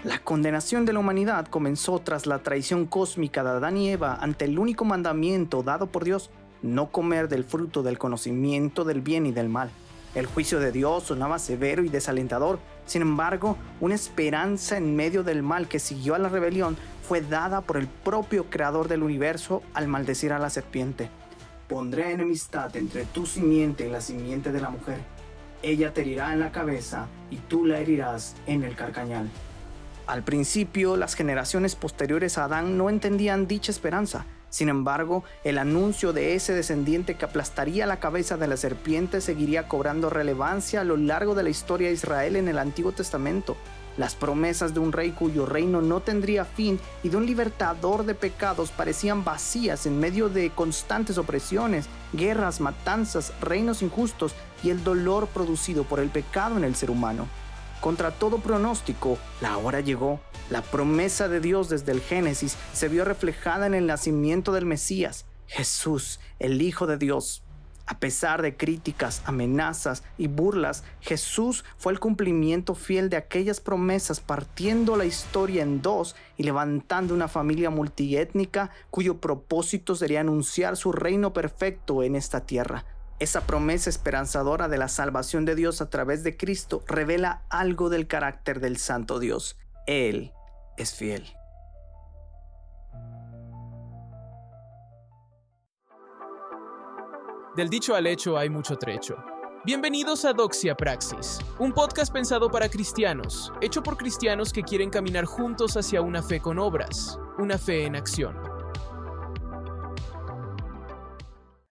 La condenación de la humanidad comenzó tras la traición cósmica de Adán y Eva ante el único mandamiento dado por Dios: no comer del fruto del conocimiento del bien y del mal. El juicio de Dios sonaba severo y desalentador. Sin embargo, una esperanza en medio del mal que siguió a la rebelión fue dada por el propio creador del universo al maldecir a la serpiente. Pondré enemistad entre tu simiente y la simiente de la mujer. Ella te herirá en la cabeza y tú la herirás en el carcañal. Al principio, las generaciones posteriores a Adán no entendían dicha esperanza. Sin embargo, el anuncio de ese descendiente que aplastaría la cabeza de la serpiente seguiría cobrando relevancia a lo largo de la historia de Israel en el Antiguo Testamento. Las promesas de un rey cuyo reino no tendría fin y de un libertador de pecados parecían vacías en medio de constantes opresiones, guerras, matanzas, reinos injustos y el dolor producido por el pecado en el ser humano. Contra todo pronóstico, la hora llegó. La promesa de Dios desde el Génesis se vio reflejada en el nacimiento del Mesías, Jesús, el Hijo de Dios. A pesar de críticas, amenazas y burlas, Jesús fue el cumplimiento fiel de aquellas promesas, partiendo la historia en dos y levantando una familia multiétnica cuyo propósito sería anunciar su reino perfecto en esta tierra. Esa promesa esperanzadora de la salvación de Dios a través de Cristo revela algo del carácter del Santo Dios. Él es fiel. Del dicho al hecho hay mucho trecho. Bienvenidos a Doxia Praxis, un podcast pensado para cristianos, hecho por cristianos que quieren caminar juntos hacia una fe con obras, una fe en acción.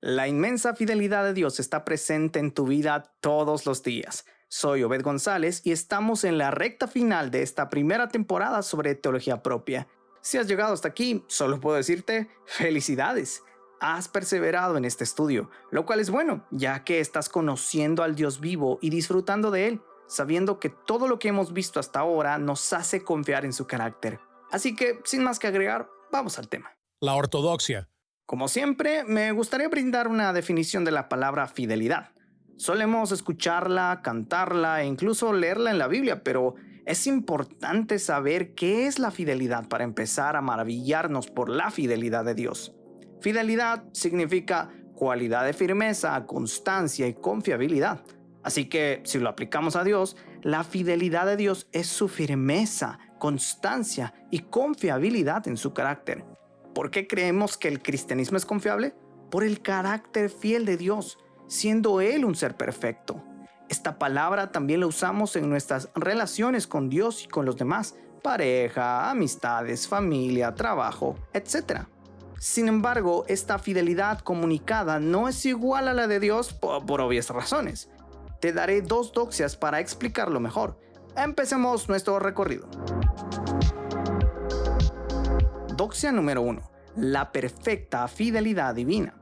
La inmensa fidelidad de Dios está presente en tu vida todos los días. Soy Obed González y estamos en la recta final de esta primera temporada sobre teología propia. Si has llegado hasta aquí, solo puedo decirte felicidades. Has perseverado en este estudio, lo cual es bueno, ya que estás conociendo al Dios vivo y disfrutando de Él, sabiendo que todo lo que hemos visto hasta ahora nos hace confiar en su carácter. Así que, sin más que agregar, vamos al tema. La ortodoxia. Como siempre, me gustaría brindar una definición de la palabra fidelidad. Solemos escucharla, cantarla e incluso leerla en la Biblia, pero es importante saber qué es la fidelidad para empezar a maravillarnos por la fidelidad de Dios. Fidelidad significa cualidad de firmeza, constancia y confiabilidad. Así que, si lo aplicamos a Dios, la fidelidad de Dios es su firmeza, constancia y confiabilidad en su carácter. ¿Por qué creemos que el cristianismo es confiable? Por el carácter fiel de Dios, siendo Él un ser perfecto. Esta palabra también la usamos en nuestras relaciones con Dios y con los demás, pareja, amistades, familia, trabajo, etc. Sin embargo, esta fidelidad comunicada no es igual a la de Dios por obvias razones. Te daré dos doxias para explicarlo mejor. Empecemos nuestro recorrido. Doxia número 1. La perfecta fidelidad divina.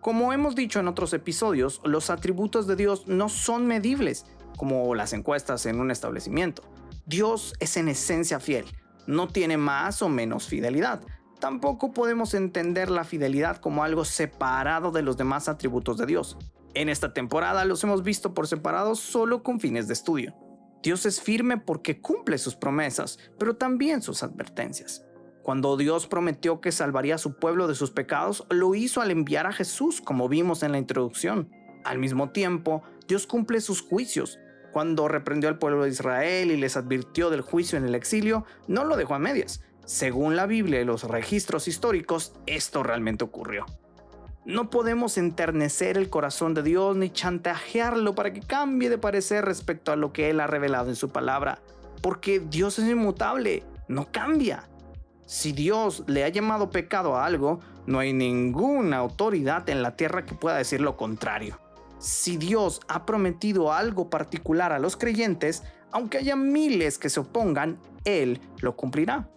Como hemos dicho en otros episodios, los atributos de Dios no son medibles, como las encuestas en un establecimiento. Dios es en esencia fiel, no tiene más o menos fidelidad. Tampoco podemos entender la fidelidad como algo separado de los demás atributos de Dios. En esta temporada los hemos visto por separado solo con fines de estudio. Dios es firme porque cumple sus promesas, pero también sus advertencias. Cuando Dios prometió que salvaría a su pueblo de sus pecados, lo hizo al enviar a Jesús, como vimos en la introducción. Al mismo tiempo, Dios cumple sus juicios. Cuando reprendió al pueblo de Israel y les advirtió del juicio en el exilio, no lo dejó a medias. Según la Biblia y los registros históricos, esto realmente ocurrió. No podemos enternecer el corazón de Dios ni chantajearlo para que cambie de parecer respecto a lo que Él ha revelado en su palabra, porque Dios es inmutable, no cambia. Si Dios le ha llamado pecado a algo, no hay ninguna autoridad en la tierra que pueda decir lo contrario. Si Dios ha prometido algo particular a los creyentes, aunque haya miles que se opongan, Él lo cumplirá.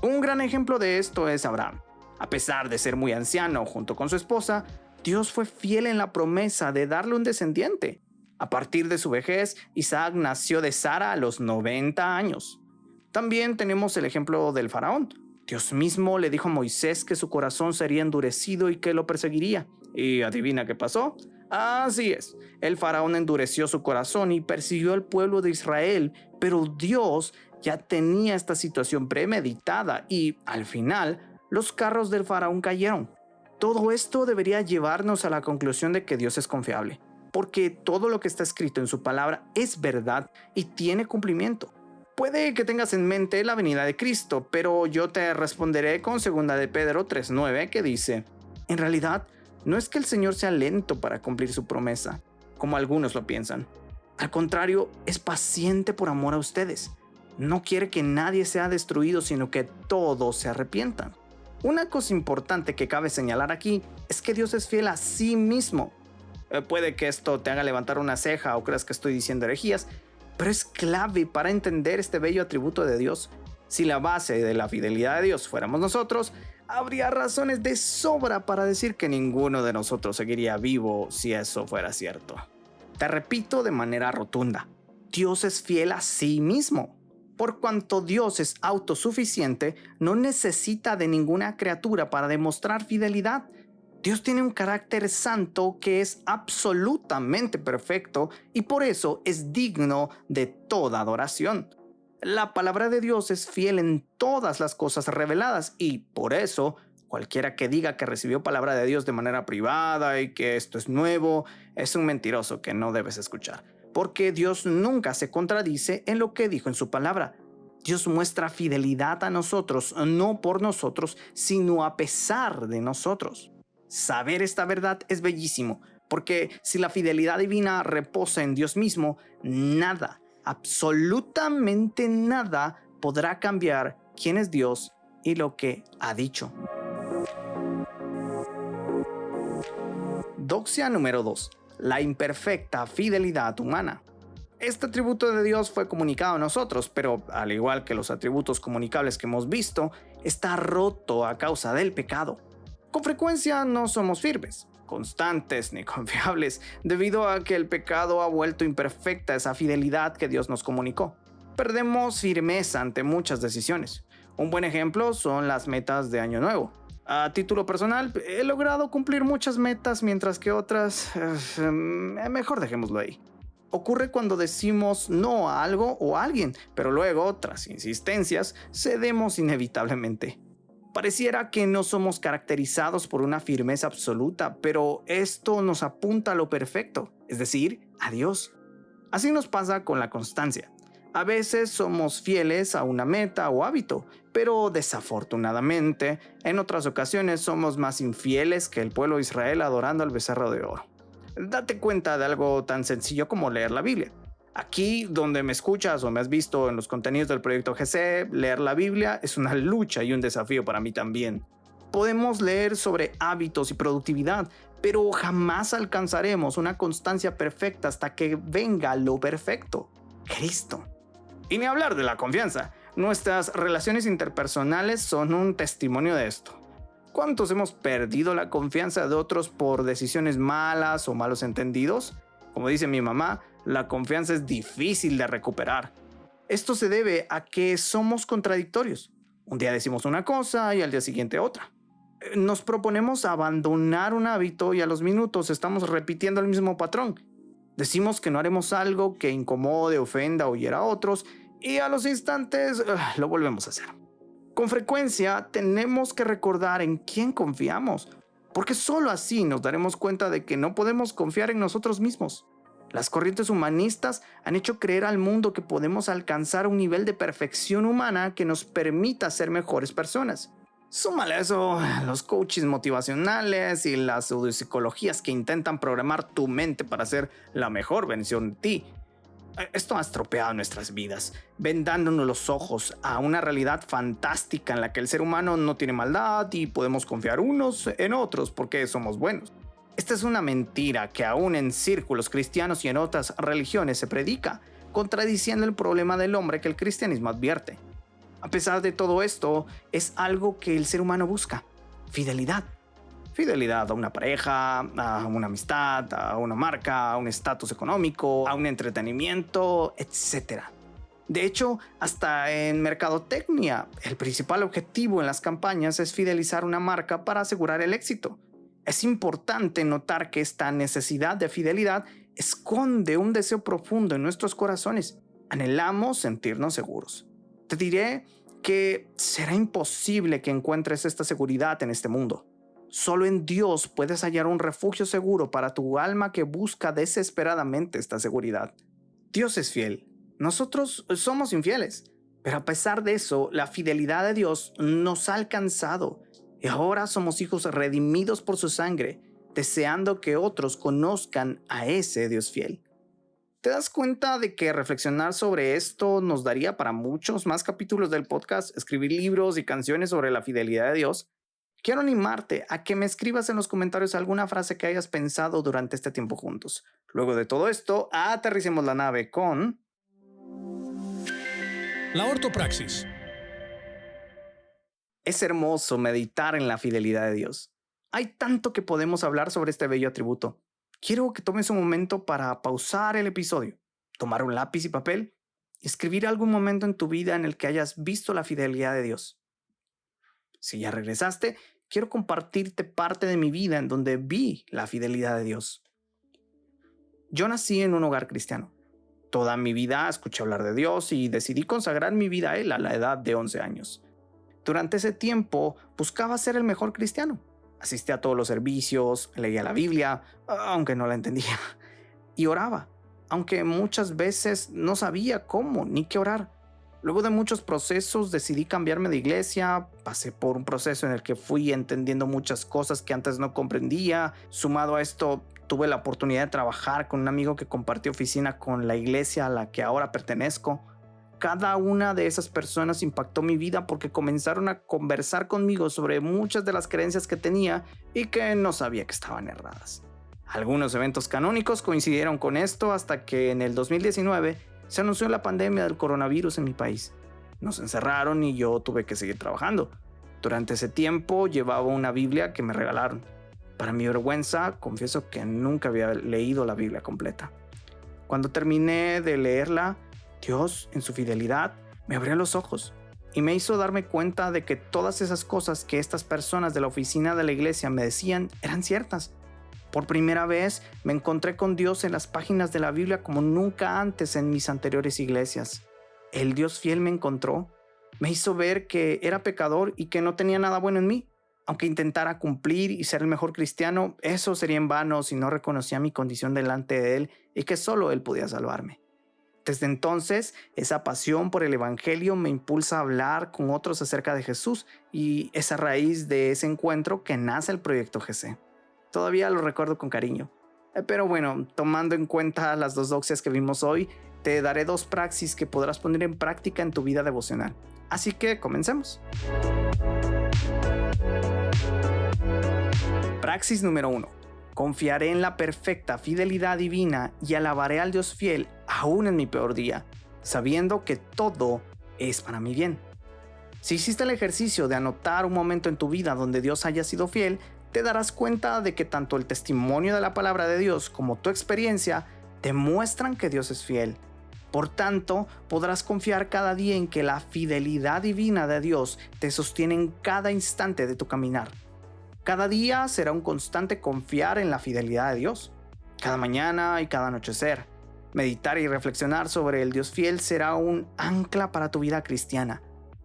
Un gran ejemplo de esto es Abraham. A pesar de ser muy anciano junto con su esposa, Dios fue fiel en la promesa de darle un descendiente. A partir de su vejez, Isaac nació de Sara a los 90 años. También tenemos el ejemplo del faraón. Dios mismo le dijo a Moisés que su corazón sería endurecido y que lo perseguiría. ¿Y adivina qué pasó? Así es, el faraón endureció su corazón y persiguió al pueblo de Israel, pero Dios ya tenía esta situación premeditada y, al final, los carros del faraón cayeron. Todo esto debería llevarnos a la conclusión de que Dios es confiable, porque todo lo que está escrito en su palabra es verdad y tiene cumplimiento. Puede que tengas en mente la venida de Cristo, pero yo te responderé con 2 de Pedro 3:9, que dice: en realidad, no es que el Señor sea lento para cumplir su promesa, como algunos lo piensan. Al contrario, es paciente por amor a ustedes. No quiere que nadie sea destruido, sino que todos se arrepientan. Una cosa importante que cabe señalar aquí es que Dios es fiel a sí mismo. Puede que esto te haga levantar una ceja o creas que estoy diciendo herejías, pero es clave para entender este bello atributo de Dios. Si la base de la fidelidad de Dios fuéramos nosotros, habría razones de sobra para decir que ninguno de nosotros seguiría vivo si eso fuera cierto. Te repito de manera rotunda, Dios es fiel a sí mismo. Por cuanto Dios es autosuficiente, no necesita de ninguna criatura para demostrar fidelidad. Dios tiene un carácter santo que es absolutamente perfecto y por eso es digno de toda adoración. La palabra de Dios es fiel en todas las cosas reveladas y por eso cualquiera que diga que recibió palabra de Dios de manera privada y que esto es nuevo es un mentiroso que no debes escuchar. Porque Dios nunca se contradice en lo que dijo en su palabra. Dios muestra fidelidad a nosotros, no por nosotros, sino a pesar de nosotros. Saber esta verdad es bellísimo, porque si la fidelidad divina reposa en Dios mismo, nada, absolutamente nada podrá cambiar quién es Dios y lo que ha dicho. Doxia número 2. La imperfecta fidelidad humana. Este atributo de Dios fue comunicado a nosotros, pero al igual que los atributos comunicables que hemos visto, está roto a causa del pecado. Con frecuencia no somos firmes, constantes ni confiables, debido a que el pecado ha vuelto imperfecta esa fidelidad que Dios nos comunicó. Perdemos firmeza ante muchas decisiones. Un buen ejemplo son las metas de Año Nuevo. A título personal, he logrado cumplir muchas metas, mientras que otras, mejor dejémoslo ahí. Ocurre cuando decimos no a algo o a alguien, pero luego, tras insistencias, cedemos inevitablemente. Pareciera que no somos caracterizados por una firmeza absoluta, pero esto nos apunta a lo perfecto, es decir, a Dios. Así nos pasa con la constancia. A veces somos fieles a una meta o hábito, pero desafortunadamente, en otras ocasiones somos más infieles que el pueblo de Israel adorando al becerro de oro. Date cuenta de algo tan sencillo como leer la Biblia. Aquí donde me escuchas o me has visto en los contenidos del proyecto GC, leer la Biblia es una lucha y un desafío para mí también. Podemos leer sobre hábitos y productividad, pero jamás alcanzaremos una constancia perfecta hasta que venga lo perfecto, Cristo. Y ni hablar de la confianza. Nuestras relaciones interpersonales son un testimonio de esto. ¿Cuántos hemos perdido la confianza de otros por decisiones malas o malos entendidos? Como dice mi mamá, la confianza es difícil de recuperar. Esto se debe a que somos contradictorios. Un día decimos una cosa y al día siguiente otra. Nos proponemos abandonar un hábito y a los minutos estamos repitiendo el mismo patrón. Decimos que no haremos algo que incomode, ofenda o hiera a otros y a los instantes lo volvemos a hacer. Con frecuencia tenemos que recordar en quién confiamos, porque solo así nos daremos cuenta de que no podemos confiar en nosotros mismos. Las corrientes humanistas han hecho creer al mundo que podemos alcanzar un nivel de perfección humana que nos permita ser mejores personas. Súmale a eso los coaches motivacionales y las pseudopsicologías que intentan programar tu mente para ser la mejor versión de ti. Esto ha estropeado nuestras vidas, vendándonos los ojos a una realidad fantástica en la que el ser humano no tiene maldad y podemos confiar unos en otros porque somos buenos. Esta es una mentira que aún en círculos cristianos y en otras religiones se predica, contradiciendo el problema del hombre que el cristianismo advierte. A pesar de todo esto, es algo que el ser humano busca: fidelidad. Fidelidad a una pareja, a una amistad, a una marca, a un estatus económico, a un entretenimiento, etc. De hecho, hasta en mercadotecnia, el principal objetivo en las campañas es fidelizar una marca para asegurar el éxito. Es importante notar que esta necesidad de fidelidad esconde un deseo profundo en nuestros corazones. Anhelamos sentirnos seguros. Te diré que será imposible que encuentres esta seguridad en este mundo. Solo en Dios puedes hallar un refugio seguro para tu alma que busca desesperadamente esta seguridad. Dios es fiel. Nosotros somos infieles. Pero a pesar de eso, la fidelidad de Dios nos ha alcanzado. Y ahora somos hijos redimidos por su sangre, deseando que otros conozcan a ese Dios fiel. ¿Te das cuenta de que reflexionar sobre esto nos daría para muchos más capítulos del podcast, escribir libros y canciones sobre la fidelidad de Dios? Quiero animarte a que me escribas en los comentarios alguna frase que hayas pensado durante este tiempo juntos. Luego de todo esto, aterricemos la nave con... La ortopraxis. Es hermoso meditar en la fidelidad de Dios. Hay tanto que podemos hablar sobre este bello atributo. Quiero que tomes un momento para pausar el episodio, tomar un lápiz y papel y escribir algún momento en tu vida en el que hayas visto la fidelidad de Dios. Si ya regresaste, quiero compartirte parte de mi vida en donde vi la fidelidad de Dios. Yo nací en un hogar cristiano. Toda mi vida escuché hablar de Dios y decidí consagrar mi vida a Él a la edad de 11 años. Durante ese tiempo buscaba ser el mejor cristiano. Asistía a todos los servicios, leía la Biblia, aunque no la entendía, y oraba, aunque muchas veces no sabía cómo ni qué orar. Luego de muchos procesos decidí cambiarme de iglesia, pasé por un proceso en el que fui entendiendo muchas cosas que antes no comprendía. Sumado a esto, tuve la oportunidad de trabajar con un amigo que compartió oficina con la iglesia a la que ahora pertenezco. Cada una de esas personas impactó mi vida porque comenzaron a conversar conmigo sobre muchas de las creencias que tenía y que no sabía que estaban erradas. Algunos eventos canónicos coincidieron con esto hasta que en el 2019 se anunció la pandemia del coronavirus en mi país. Nos encerraron y yo tuve que seguir trabajando. Durante ese tiempo llevaba una Biblia que me regalaron. Para mi vergüenza, confieso que nunca había leído la Biblia completa. Cuando terminé de leerla, Dios, en su fidelidad, me abrió los ojos y me hizo darme cuenta de que todas esas cosas que estas personas de la oficina de la iglesia me decían eran ciertas. Por primera vez me encontré con Dios en las páginas de la Biblia como nunca antes en mis anteriores iglesias. El Dios fiel me encontró, me hizo ver que era pecador y que no tenía nada bueno en mí. Aunque intentara cumplir y ser el mejor cristiano, eso sería en vano si no reconocía mi condición delante de Él y que solo Él podía salvarme. Desde entonces, esa pasión por el evangelio me impulsa a hablar con otros acerca de Jesús y es a raíz de ese encuentro que nace el proyecto GC. Todavía lo recuerdo con cariño. Pero bueno, tomando en cuenta las dos doxias que vimos hoy, te daré 2 praxis que podrás poner en práctica en tu vida devocional. Así que comencemos. Praxis número 1. Confiaré en la perfecta fidelidad divina y alabaré al Dios fiel aún en mi peor día, sabiendo que todo es para mi bien. Si hiciste el ejercicio de anotar un momento en tu vida donde Dios haya sido fiel, te darás cuenta de que tanto el testimonio de la palabra de Dios como tu experiencia demuestran que Dios es fiel. Por tanto, podrás confiar cada día en que la fidelidad divina de Dios te sostiene en cada instante de tu caminar. Cada día será un constante confiar en la fidelidad de Dios. Cada mañana y cada anochecer. Meditar y reflexionar sobre el Dios fiel será un ancla para tu vida cristiana.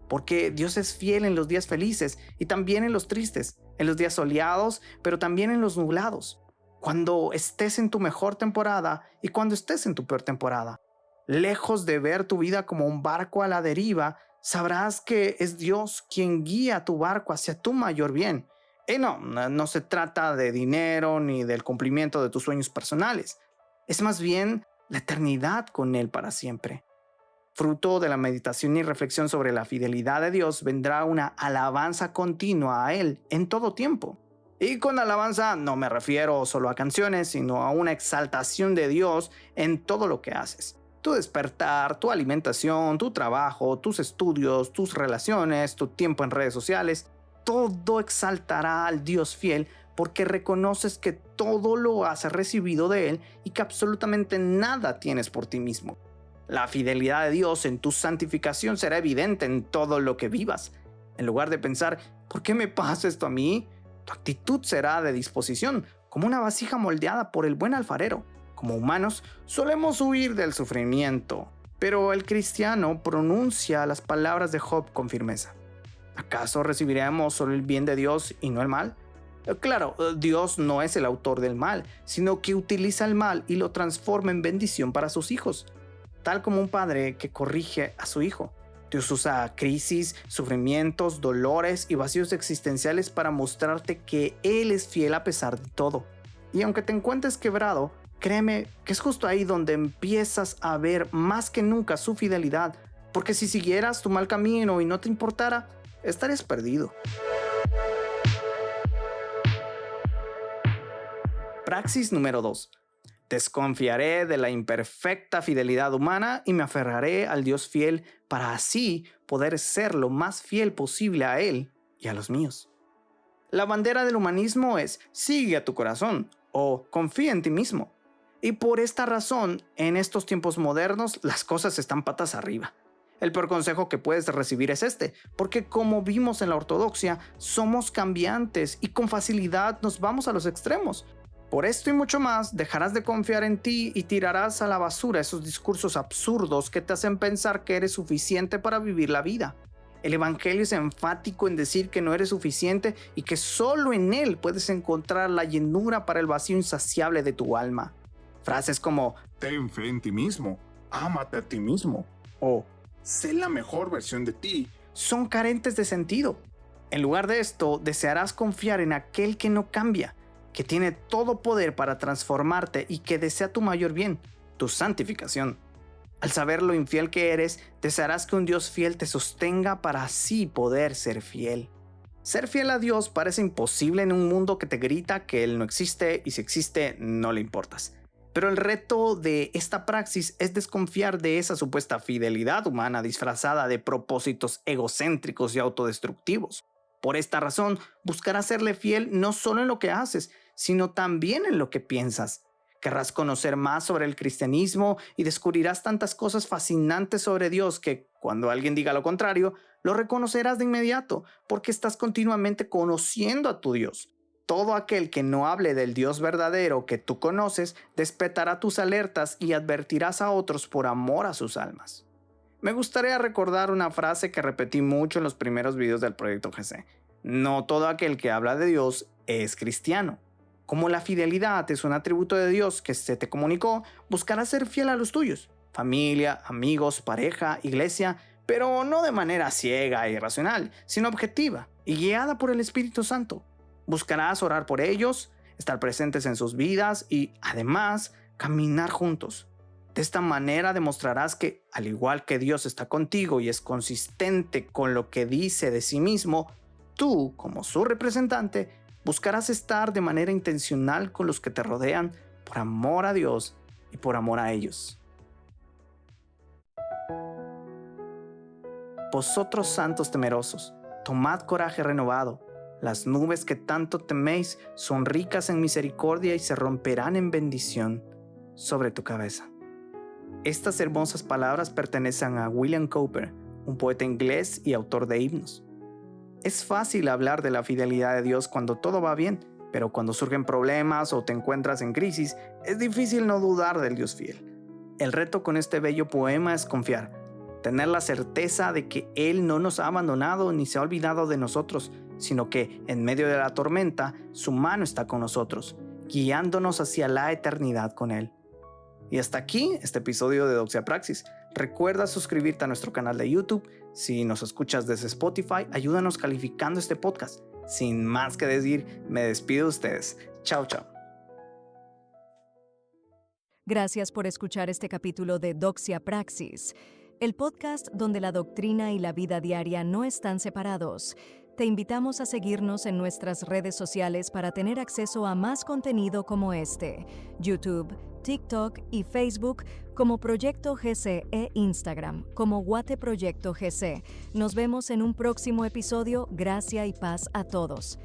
Porque Dios es fiel en los días felices y también en los tristes, en los días soleados, pero también en los nublados. Cuando estés en tu mejor temporada y cuando estés en tu peor temporada. Lejos de ver tu vida como un barco a la deriva, sabrás que es Dios quien guía tu barco hacia tu mayor bien. Y no se trata de dinero ni del cumplimiento de tus sueños personales. Es más bien la eternidad con Él para siempre. Fruto de la meditación y reflexión sobre la fidelidad de Dios vendrá una alabanza continua a Él en todo tiempo. Y con alabanza no me refiero solo a canciones, sino a una exaltación de Dios en todo lo que haces. Tu despertar, tu alimentación, tu trabajo, tus estudios, tus relaciones, tu tiempo en redes sociales. Todo exaltará al Dios fiel porque reconoces que todo lo has recibido de Él y que absolutamente nada tienes por ti mismo. La fidelidad de Dios en tu santificación será evidente en todo lo que vivas. En lugar de pensar, ¿por qué me pasa esto a mí? Tu actitud será de disposición, como una vasija moldeada por el buen alfarero. Como humanos, solemos huir del sufrimiento, Pero el cristiano pronuncia las palabras de Job con firmeza. ¿Acaso recibiremos solo el bien de Dios y no el mal? Claro, Dios no es el autor del mal, sino que utiliza el mal y lo transforma en bendición para sus hijos, tal como un padre que corrige a su hijo. Dios usa crisis, sufrimientos, dolores y vacíos existenciales para mostrarte que Él es fiel a pesar de todo. Y aunque te encuentres quebrado, créeme que es justo ahí donde empiezas a ver más que nunca su fidelidad, porque si siguieras tu mal camino y no te importara, estarías perdido. Praxis número 2. Desconfiaré de la imperfecta fidelidad humana y me aferraré al Dios fiel para así poder ser lo más fiel posible a Él y a los míos. La bandera del humanismo es sigue a tu corazón o confía en ti mismo. Y por esta razón, en estos tiempos modernos, las cosas están patas arriba. El peor consejo que puedes recibir es este, porque como vimos en la ortodoxia, somos cambiantes y con facilidad nos vamos a los extremos. Por esto y mucho más, dejarás de confiar en ti y tirarás a la basura esos discursos absurdos que te hacen pensar que eres suficiente para vivir la vida. El evangelio es enfático en decir que no eres suficiente y que solo en él puedes encontrar la llenura para el vacío insaciable de tu alma. Frases como ten fe en ti mismo, ámate a ti mismo o sé la mejor versión de ti son carentes de sentido. En lugar de esto, desearás confiar en aquel que no cambia, que tiene todo poder para transformarte y que desea tu mayor bien, tu santificación. Al saber lo infiel que eres, desearás que un Dios fiel te sostenga para así poder ser fiel. Ser fiel a Dios parece imposible en un mundo que te grita que Él no existe y si existe no le importas. Pero el reto de esta praxis es desconfiar de esa supuesta fidelidad humana disfrazada de propósitos egocéntricos y autodestructivos. Por esta razón, buscarás serle fiel no solo en lo que haces, sino también en lo que piensas. Querrás conocer más sobre el cristianismo y descubrirás tantas cosas fascinantes sobre Dios que, cuando alguien diga lo contrario, lo reconocerás de inmediato, porque estás continuamente conociendo a tu Dios. Todo aquel que no hable del Dios verdadero que tú conoces, despertará tus alertas y advertirás a otros por amor a sus almas. Me gustaría recordar una frase que repetí mucho en los primeros videos del Proyecto GC. No todo aquel que habla de Dios es cristiano. Como la fidelidad es un atributo de Dios que se te comunicó, buscarás ser fiel a los tuyos, familia, amigos, pareja, iglesia, pero no de manera ciega e irracional, sino objetiva y guiada por el Espíritu Santo. Buscarás orar por ellos, estar presentes en sus vidas y, además, caminar juntos. De esta manera demostrarás que, al igual que Dios está contigo y es consistente con lo que dice de sí mismo, tú, como su representante, buscarás estar de manera intencional con los que te rodean por amor a Dios y por amor a ellos. Vosotros santos temerosos, tomad coraje renovado. Las nubes que tanto teméis son ricas en misericordia y se romperán en bendición sobre tu cabeza. Estas hermosas palabras pertenecen a William Cowper, un poeta inglés y autor de himnos. Es fácil hablar de la fidelidad de Dios cuando todo va bien, pero cuando surgen problemas o te encuentras en crisis, es difícil no dudar del Dios fiel. El reto con este bello poema es confiar, tener la certeza de que Él no nos ha abandonado ni se ha olvidado de nosotros, sino que en medio de la tormenta, su mano está con nosotros, guiándonos hacia la eternidad con Él. Y hasta aquí este episodio de Doxia Praxis. Recuerda suscribirte a nuestro canal de YouTube. Si nos escuchas desde Spotify, ayúdanos calificando este podcast. Sin más que decir, me despido de ustedes. Chao, chao. Gracias por escuchar este capítulo de Doxia Praxis, el podcast donde la doctrina y la vida diaria no están separados. Te invitamos a seguirnos en nuestras redes sociales para tener acceso a más contenido como este: YouTube, TikTok y Facebook como Proyecto GC e Instagram como Guate Proyecto GC. Nos vemos en un próximo episodio. Gracia y paz a todos.